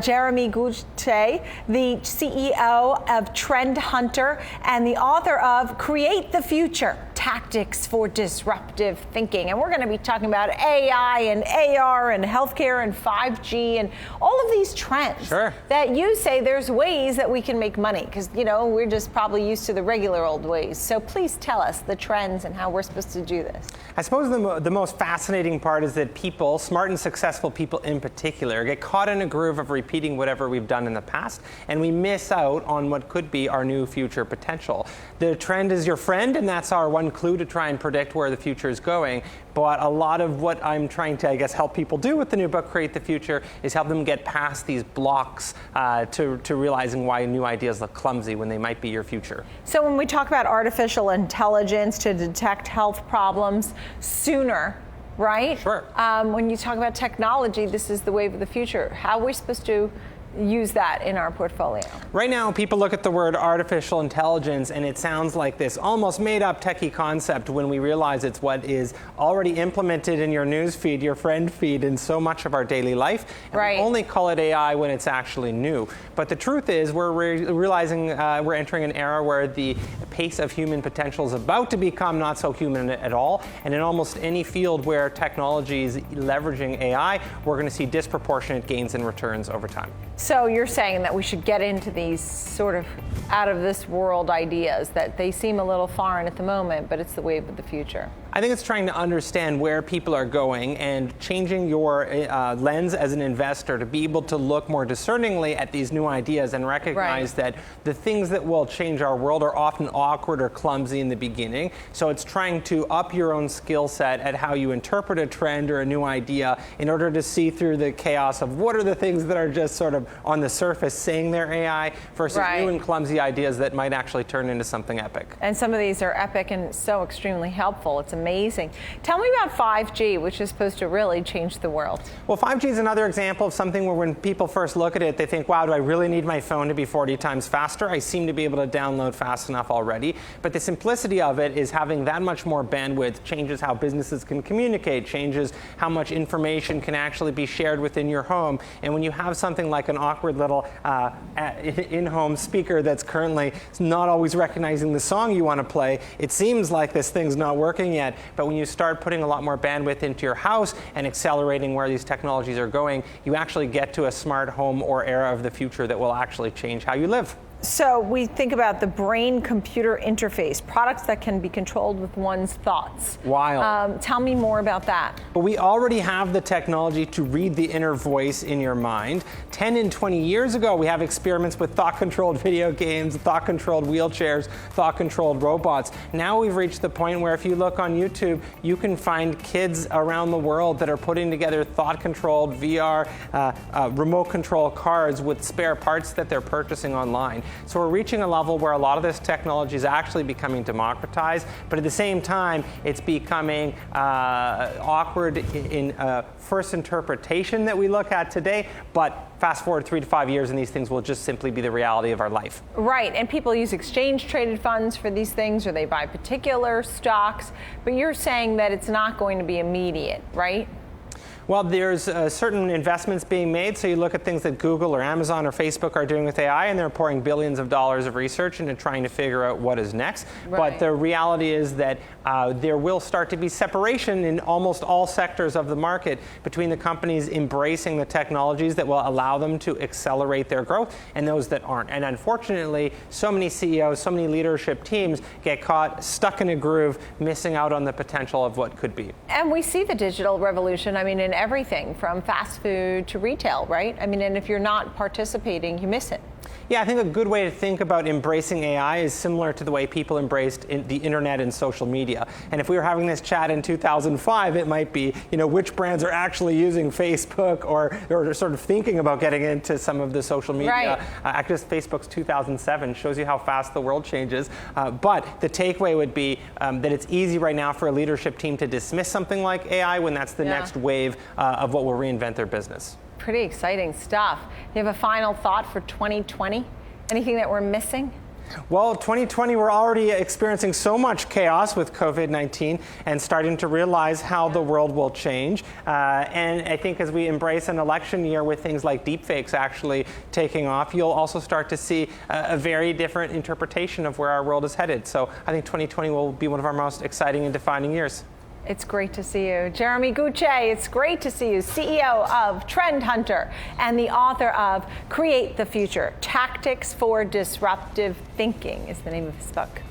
Jeremy Gustche, the CEO of Trend Hunter and the author of Create the Future, Tactics for Disruptive Thinking. And we're going to be talking about AI and AR and healthcare and 5G and all of these trends that you say there's ways that we can make money because, you know, we're just probably used to the regular old ways. So please tell us the trends and how we're supposed to do this. I suppose the most fascinating part is that people, smart and successful people in particular, get caught in a groove of repeating whatever we've done in the past, and we miss out on what could be our new future potential. The trend is your friend, and that's our one clue to try and predict where the future is going. But a lot of what I'm trying to, I guess, help people do with the new book, Create the Future, is help them get past these blocks to realizing why new ideas look clumsy when they might be your future. So when we talk about artificial intelligence to detect health problems sooner, right? Sure. When you talk about technology, this is the wave of the future. How are we supposed to use that in our portfolio? Right now, people look at the word artificial intelligence and it sounds like this almost made-up techie concept when we realize it's what is already implemented in your news feed, your friend feed, in so much of our daily life. And we only call it AI when it's actually new. But the truth is we're realizing we're entering an era where the pace of human potential is about to become not so human at all. And in almost any field where technology is leveraging AI, we're going to see disproportionate gains and returns over time. So you're saying that we should get into these sort of out of this world ideas, that they seem a little foreign at the moment, but it's the wave of the future. I think it's trying to understand where people are going and changing your lens as an investor to be able to look more discerningly at these new ideas and recognize that the things that will change our world are often awkward or clumsy in the beginning. So it's trying to up your own skill set at how you interpret a trend or a new idea in order to see through the chaos of what are the things that are just sort of on the surface saying they're AI versus new and clumsy ideas that might actually turn into something epic. And some of these are epic and so extremely helpful. It's amazing. Tell me about 5G, which is supposed to really change the world. Well, 5G is another example of something where when people first look at it, they think, wow, do I really need my phone to be 40 times faster? I seem to be able to download fast enough already. But the simplicity of it is having that much more bandwidth changes how businesses can communicate, changes how much information can actually be shared within your home. And when you have something like an awkward little in-home speaker that's currently not always recognizing the song you want to play, it seems like this thing's not working yet. But when you start putting a lot more bandwidth into your house and accelerating where these technologies are going, you actually get to a smart home or era of the future that will actually change how you live. So we think about the brain-computer interface, products that can be controlled with one's thoughts. Wild. Tell me more about that. But we already have the technology to read the inner voice in your mind. 10 and 20 years ago, we have experiments with thought-controlled video games, thought-controlled wheelchairs, thought-controlled robots. Now we've reached the point where if you look on YouTube, you can find kids around the world that are putting together thought-controlled VR remote control cars with spare parts that they're purchasing online. So we're reaching a level where a lot of this technology is actually becoming democratized, but at the same time, it's becoming awkward in first interpretation that we look at today, but fast forward 3 to 5 years and these things will just simply be the reality of our life. Right, and people use exchange-traded funds for these things, or they buy particular stocks, but you're saying that it's not going to be immediate, right? Well, there's certain investments being made. So you look at things that Google or Amazon or Facebook are doing with AI, and they're pouring billions of dollars of research into trying to figure out what is next. But the reality is that there will start to be separation in almost all sectors of the market between the companies embracing the technologies that will allow them to accelerate their growth and those that aren't. And unfortunately, so many CEOs, so many leadership teams get caught stuck in a groove, missing out on the potential of what could be. And we see the digital revolution, I mean, in everything from fast food to retail, right? I mean, and if you're not participating, you miss it. Yeah, I think a good way to think about embracing AI is similar to the way people embraced the internet and social media. And if we were having this chat in 2005, it might be, you know, which brands are actually using Facebook or sort of thinking about getting into some of the social media. Actually, Facebook's 2007 shows you how fast the world changes. But the takeaway would be that it's easy right now for a leadership team to dismiss something like AI when that's the next wave of what will reinvent their business. Pretty exciting stuff. You have a final thought for 2020? Anything that we're missing? Well, 2020, we're already experiencing so much chaos with COVID-19 and starting to realize how the world will change. And I think as we embrace an election year with things like deepfakes actually taking off, you'll also start to see a very different interpretation of where our world is headed. So I think 2020 will be one of our most exciting and defining years. It's great to see you. Jeremy Gutsche, it's great to see you, CEO of Trend Hunter and the author of Create the Future, Tactics for Disruptive Thinking is the name of his book.